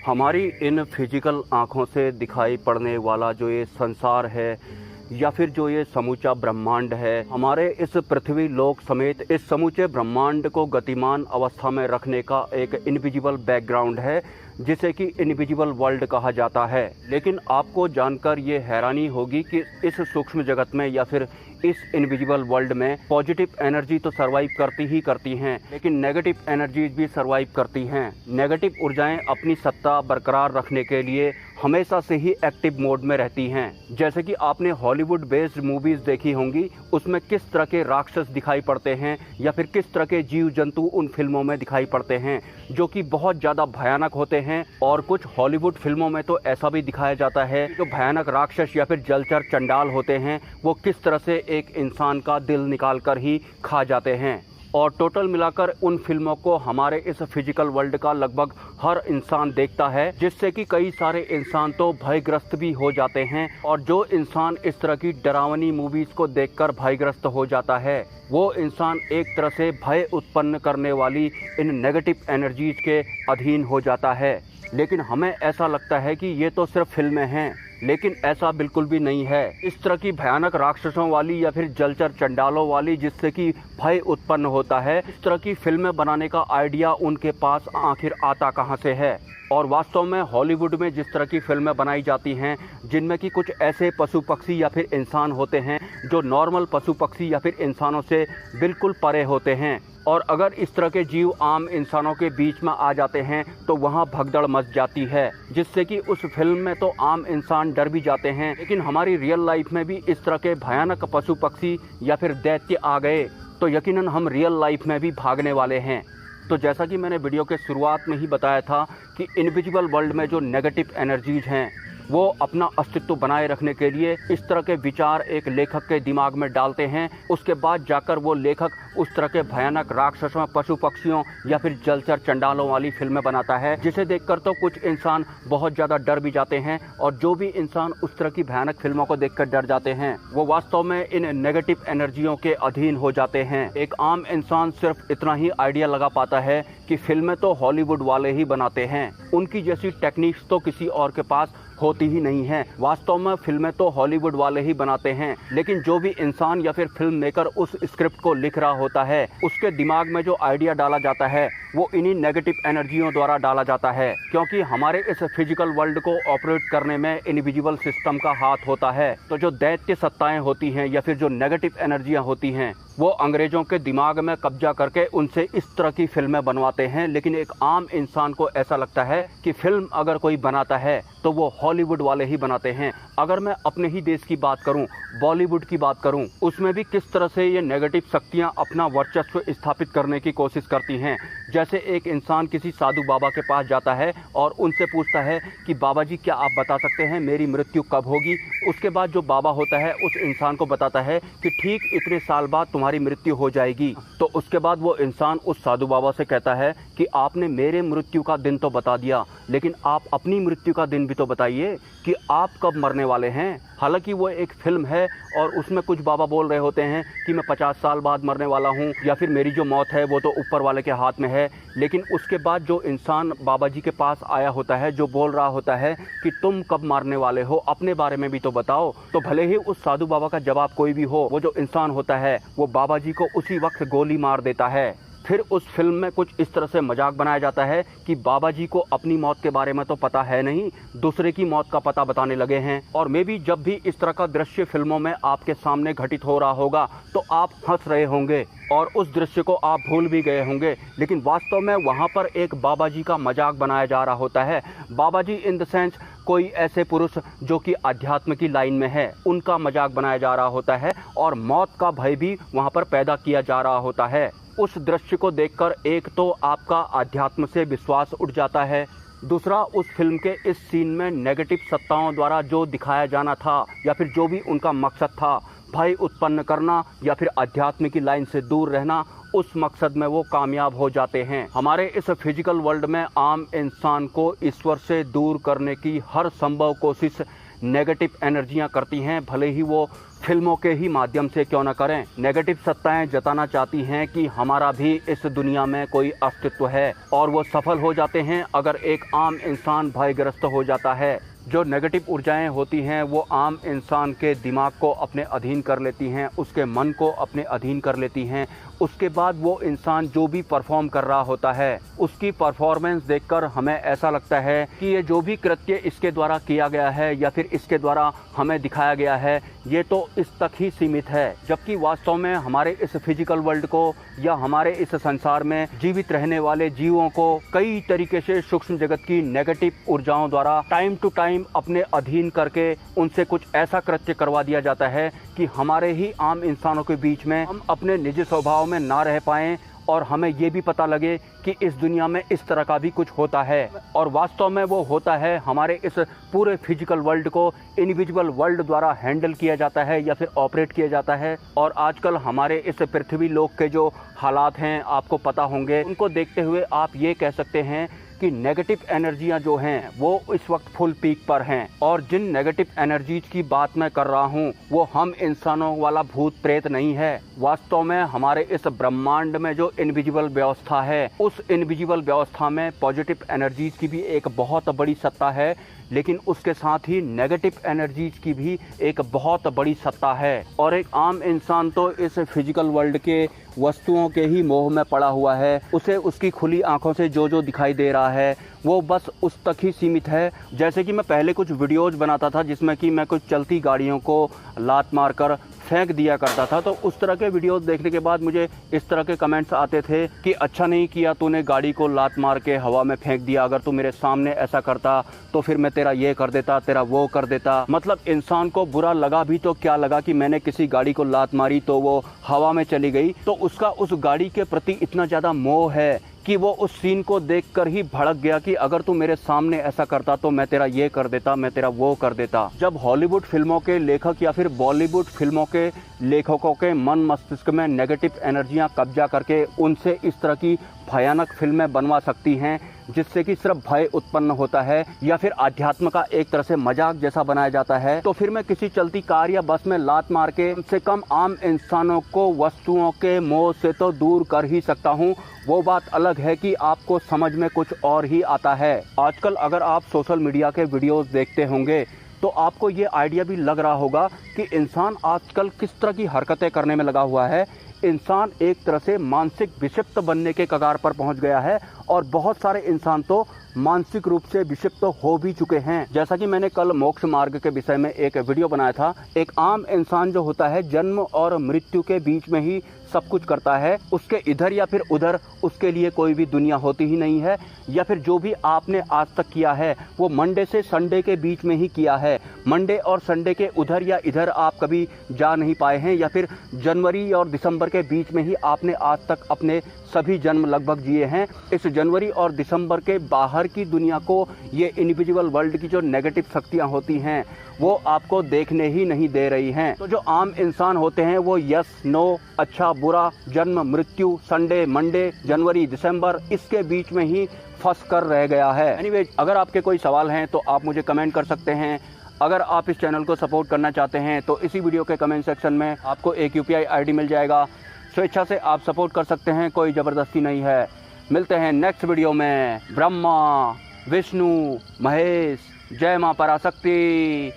हमारी in physical आँखों से दिखाई पड़ने वाला जो ये संसार है या फिर जो ये समूचा ब्रह्मांड है, हमारे इस पृथ्वी लोक समेत इस समूचे ब्रह्मांड को गतिमान अवस्था में रखने का एक इनविजिबल बैकग्राउंड है, जिसे कि इनविजिबल वर्ल्ड कहा जाता है। लेकिन आपको जानकर ये हैरानी होगी कि इस सूक्ष्म जगत में या फिर इस इनविजिबल वर्ल्ड में पॉजिटिव एनर्जी तो सर्वाइव करती ही करती हैं, लेकिन नेगेटिव एनर्जीज भी सर्वाइव करती हैं। नेगेटिव ऊर्जाएं अपनी सत्ता बरकरार रखने के लिए हमेशा से ही एक्टिव मोड में रहती हैं। जैसे कि आपने हॉलीवुड बेस्ड मूवीज देखी होंगी, उसमें किस तरह के राक्षस दिखाई पड़ते हैं या फिर किस तरह के जीव जंतु उन फिल्मों में दिखाई पड़ते हैं, जो कि बहुत ज़्यादा भयानक होते हैं। और कुछ हॉलीवुड फिल्मों में तो ऐसा भी दिखाया जाता है जो भयानक राक्षस या फिर जलचर चंडाल होते हैं, वो किस तरह से एक इंसान का दिल निकाल कर ही खा जाते हैं। और टोटल मिलाकर उन फिल्मों को हमारे इस फिजिकल वर्ल्ड का लगभग हर इंसान देखता है, जिससे कि कई सारे इंसान तो भयग्रस्त भी हो जाते हैं। और जो इंसान इस तरह की डरावनी मूवीज़ को देखकर भयग्रस्त हो जाता है, वो इंसान एक तरह से भय उत्पन्न करने वाली इन नेगेटिव एनर्जीज के अधीन हो जाता है। लेकिन हमें ऐसा लगता है कि ये तो सिर्फ फिल्में हैं, लेकिन ऐसा बिल्कुल भी नहीं है। इस तरह की भयानक राक्षसों वाली या फिर जलचर चंडालों वाली जिससे कि भय उत्पन्न होता है, इस तरह की फिल्में बनाने का आइडिया उनके पास आखिर आता कहाँ से है। और वास्तव में हॉलीवुड में जिस तरह की फिल्में बनाई जाती हैं, जिनमें कि कुछ ऐसे पशु पक्षी या फिर इंसान होते हैं जो नॉर्मल पशु पक्षी या फिर इंसानों से बिल्कुल परे होते हैं, और अगर इस तरह के जीव आम इंसानों के बीच में आ जाते हैं तो वहाँ भगदड़ मच जाती है, जिससे कि उस फिल्म में तो आम इंसान डर भी जाते हैं। लेकिन हमारी रियल लाइफ में भी इस तरह के भयानक पशु पक्षी या फिर दैत्य आ गए तो यकीनन हम रियल लाइफ में भी भागने वाले हैं। तो जैसा कि मैंने वीडियो के शुरुआत में ही बताया था कि इनविजिबल वर्ल्ड में जो नेगेटिव एनर्जीज हैं, वो अपना अस्तित्व बनाए रखने के लिए इस तरह के विचार एक लेखक के दिमाग में डालते हैं। उसके बाद जाकर वो लेखक उस तरह के भयानक राक्षसों, पशु पक्षियों या फिर जलचर चंडालों वाली फिल्में बनाता है, जिसे देखकर तो कुछ इंसान बहुत ज़्यादा डर भी जाते हैं। और जो भी इंसान उस तरह की भयानक फिल्मों को देखकर डर जाते हैं, वो वास्तव में इन नेगेटिव एनर्जियों के अधीन हो जाते हैं। एक आम इंसान सिर्फ इतना ही आइडिया लगा पाता है कि फिल्में तो हॉलीवुड वाले ही बनाते हैं, उनकी जैसी टेक्निक्स तो किसी और के पास होती ही नहीं है। वास्तव में फिल्में तो हॉलीवुड वाले ही बनाते हैं, लेकिन जो भी इंसान या फिर फिल्म मेकर उस स्क्रिप्ट को लिख रहा होता है, उसके दिमाग में जो आइडिया डाला जाता है वो इन्हीं नेगेटिव एनर्जियों द्वारा डाला जाता है। क्योंकि हमारे इस फिजिकल वर्ल्ड को ऑपरेट करने में इनविजिबल सिस्टम का हाथ होता है। तो जो दैत्य सत्ताएं होती हैं या फिर जो नेगेटिव एनर्जियां होती हैं, वो अंग्रेजों के दिमाग में कब्जा करके उनसे इस तरह की फिल्में बनवाते हैं। लेकिन एक आम इंसान को ऐसा लगता है कि फिल्म अगर कोई बनाता है तो वो हॉलीवुड वाले ही बनाते हैं। अगर मैं अपने ही देश की बात करूं, बॉलीवुड की बात करूं, उसमें भी किस तरह से ये नेगेटिव शक्तियां अपना वर्चस्व स्थापित करने की कोशिश करती हैं। जैसे एक इंसान किसी साधु बाबा के पास जाता है और उनसे पूछता है कि बाबा जी, क्या आप बता सकते हैं मेरी मृत्यु कब होगी। उसके बाद जो बाबा होता है उस इंसान को बताता है कि ठीक इतने साल बाद तुम्हारी मृत्यु हो जाएगी। तो उसके बाद वो इंसान उस साधु बाबा से कहता है कि आपने मेरे मृत्यु का दिन तो बता दिया, लेकिन आप अपनी मृत्यु का दिन भी तो बताइए कि आप कब मरने वाले हैं। हालांकि वो एक फिल्म है और उसमें कुछ बाबा बोल रहे होते हैं कि मैं 50 साल बाद मरने वाला हूँ, या फिर मेरी जो मौत है वो तो ऊपर वाले के हाथ में है। लेकिन उसके बाद जो इंसान बाबा जी के पास आया होता है, जो बोल रहा होता है कि तुम कब मरने वाले हो, अपने बारे में भी तो बताओ, तो भले ही उस साधु बाबा का जवाब कोई भी हो, वो जो इंसान होता है वो बाबा जी को उसी वक्त गोली मार देता है। फिर उस फिल्म में कुछ इस तरह से मजाक बनाया जाता है कि बाबा जी को अपनी मौत के बारे में तो पता है नहीं, दूसरे की मौत का पता बताने लगे हैं। और मे भी जब भी इस तरह का दृश्य फिल्मों में आपके सामने घटित हो रहा होगा तो आप हंस रहे होंगे और उस दृश्य को आप भूल भी गए होंगे। लेकिन वास्तव में वहाँ पर एक बाबा जी का मजाक बनाया जा रहा होता है। बाबा जी इन द सेंस कोई ऐसे पुरुष जो कि अध्यात्म की लाइन में है, उनका मजाक बनाया जा रहा होता है और मौत का भय भी वहाँ पर पैदा किया जा रहा होता है। उस दृश्य को देखकर एक तो आपका अध्यात्म से विश्वास उठ जाता है, दूसरा उस फिल्म के इस सीन में नेगेटिव सत्ताओं द्वारा जो दिखाया जाना था या फिर जो भी उनका मकसद था, भय उत्पन्न करना या फिर अध्यात्म की लाइन से दूर रहना, उस मकसद में वो कामयाब हो जाते हैं। हमारे इस फिजिकल वर्ल्ड में आम इंसान को ईश्वर से दूर करने की हर संभव कोशिश नेगेटिव एनर्जियां करती हैं, भले ही वो फिल्मों के ही माध्यम से क्यों न करें। नेगेटिव सत्ताएं जताना चाहती हैं कि हमारा भी इस दुनिया में कोई अस्तित्व है, और वो सफल हो जाते हैं अगर एक आम इंसान भयग्रस्त हो जाता है। जो नेगेटिव ऊर्जाएं होती हैं वो आम इंसान के दिमाग को अपने अधीन कर लेती हैं, उसके मन को अपने अधीन कर लेती हैं। उसके बाद वो इंसान जो भी परफॉर्म कर रहा होता है, उसकी परफॉर्मेंस देखकर हमें ऐसा लगता है कि ये जो भी कृत्य इसके द्वारा किया गया है या फिर इसके द्वारा हमें दिखाया गया है, ये तो इस तक ही सीमित है। जबकि वास्तव में हमारे इस फिजिकल वर्ल्ड को या हमारे इस संसार में जीवित रहने वाले जीवों को कई तरीके से सूक्ष्म जगत की नेगेटिव ऊर्जाओं द्वारा टाइम टू टाइम अपने अधीन करके उनसे कुछ ऐसा कृत्य करवा दिया जाता है कि हमारे ही आम इंसानों के बीच में हम अपने निजी स्वभाव में ना रह पाएं और हमें ये भी पता लगे कि इस दुनिया में इस तरह का भी कुछ होता है। और वास्तव में वो होता है, हमारे इस पूरे फिजिकल वर्ल्ड को इनविजिबल वर्ल्ड द्वारा हैंडल किया जाता है या फिर ऑपरेट किया जाता है। और आजकल हमारे इस पृथ्वी लोक के जो हालात हैं आपको पता होंगे, उनको देखते हुए आप ये कह सकते हैं कि नेगेटिव एनर्जियां जो हैं वो इस वक्त फुल पीक पर हैं। और जिन नेगेटिव एनर्जीज की बात मैं कर रहा हूं वो हम इंसानों वाला भूत प्रेत नहीं है। वास्तव में हमारे इस ब्रह्मांड में जो इनविजिबल व्यवस्था है, उस इनविजिबल व्यवस्था में पॉजिटिव एनर्जीज की भी एक बहुत बड़ी सत्ता है, लेकिन उसके साथ ही नेगेटिव एनर्जीज की भी एक बहुत बड़ी सत्ता है। और एक आम इंसान तो इस फिजिकल वर्ल्ड के वस्तुओं के ही मोह में पड़ा हुआ है। उसे उसकी खुली आंखों से जो जो दिखाई दे रहा है वो बस उस तक ही सीमित है। जैसे कि मैं पहले कुछ वीडियोज़ बनाता था जिसमें कि मैं कुछ चलती गाड़ियों को लात मारकर फेंक दिया करता था, तो उस तरह के वीडियोस देखने के बाद मुझे इस तरह के कमेंट्स आते थे कि अच्छा नहीं किया तूने, गाड़ी को लात मार के हवा में फेंक दिया, अगर तू मेरे सामने ऐसा करता तो फिर मैं तेरा ये कर देता, तेरा वो कर देता। मतलब इंसान को बुरा लगा भी तो क्या लगा कि मैंने किसी गाड़ी को लात मारी तो वो हवा में चली गई, तो उसका उस गाड़ी के प्रति इतना ज़्यादा मोह है कि वो उस सीन को देखकर ही भड़क गया कि अगर तू मेरे सामने ऐसा करता तो मैं तेरा ये कर देता, मैं तेरा वो कर देता। जब हॉलीवुड फिल्मों के लेखक या फिर बॉलीवुड फिल्मों के लेखकों के मन मस्तिष्क में नेगेटिव एनर्जियां कब्जा करके उनसे इस तरह की भयानक फिल्में बनवा सकती हैं जिससे कि सिर्फ भय उत्पन्न होता है या फिर आध्यात्म का एक तरह से मजाक जैसा बनाया जाता है, तो फिर मैं किसी चलती कार या बस में लात मार के कम से कम आम इंसानों को वस्तुओं के मोह से तो दूर कर ही सकता हूँ। वो बात अलग है कि आपको समझ में कुछ और ही आता है। आजकल अगर आप सोशल मीडिया के वीडियोस देखते होंगे तो आपको ये आइडिया भी लग रहा होगा कि इंसान आजकल किस तरह की हरकतें करने में लगा हुआ है। इंसान एक तरह से मानसिक विक्षिप्त बनने के कगार पर पहुंच गया है और बहुत सारे इंसान तो मानसिक रूप से विक्षिप्त हो भी चुके हैं। जैसा कि मैंने कल मोक्ष मार्ग के विषय में एक वीडियो बनाया था, एक आम इंसान जो होता है जन्म और मृत्यु के बीच में ही सब कुछ करता है, उसके इधर या फिर उधर उसके लिए कोई भी दुनिया होती ही नहीं है, या फिर जो भी आपने आज तक किया है वो मंडे से संडे के बीच में ही किया है। मंडे और संडे के उधर या इधर आप कभी जा नहीं पाए हैं, या फिर जनवरी और दिसंबर के बीच में ही आपने आज तक अपने सभी जन्म लगभग जिए हैं। इस जनवरी और दिसंबर के बाहर की दुनिया को ये इनविजिबल वर्ल्ड की जो नेगेटिव शक्तियां होती हैं वो आपको देखने ही नहीं दे रही हैं। तो जो आम इंसान होते हैं वो यस नो, अच्छा बुरा, जन्म मृत्यु, संडे मंडे, जनवरी दिसंबर, इसके बीच में ही फंस कर रह गया है। एनीवे, अगर आपके कोई सवाल हैं तो आप मुझे कमेंट कर सकते हैं। अगर आप इस चैनल को सपोर्ट करना चाहते हैं तो इसी वीडियो के कमेंट सेक्शन में आपको एक UPI ID मिल जाएगा। स्वेच्छा से आप सपोर्ट कर सकते हैं, कोई ज़बरदस्ती नहीं है। मिलते हैं नेक्स्ट वीडियो में। ब्रह्मा, विष्णु, महेश, जय मां पराशक्ति।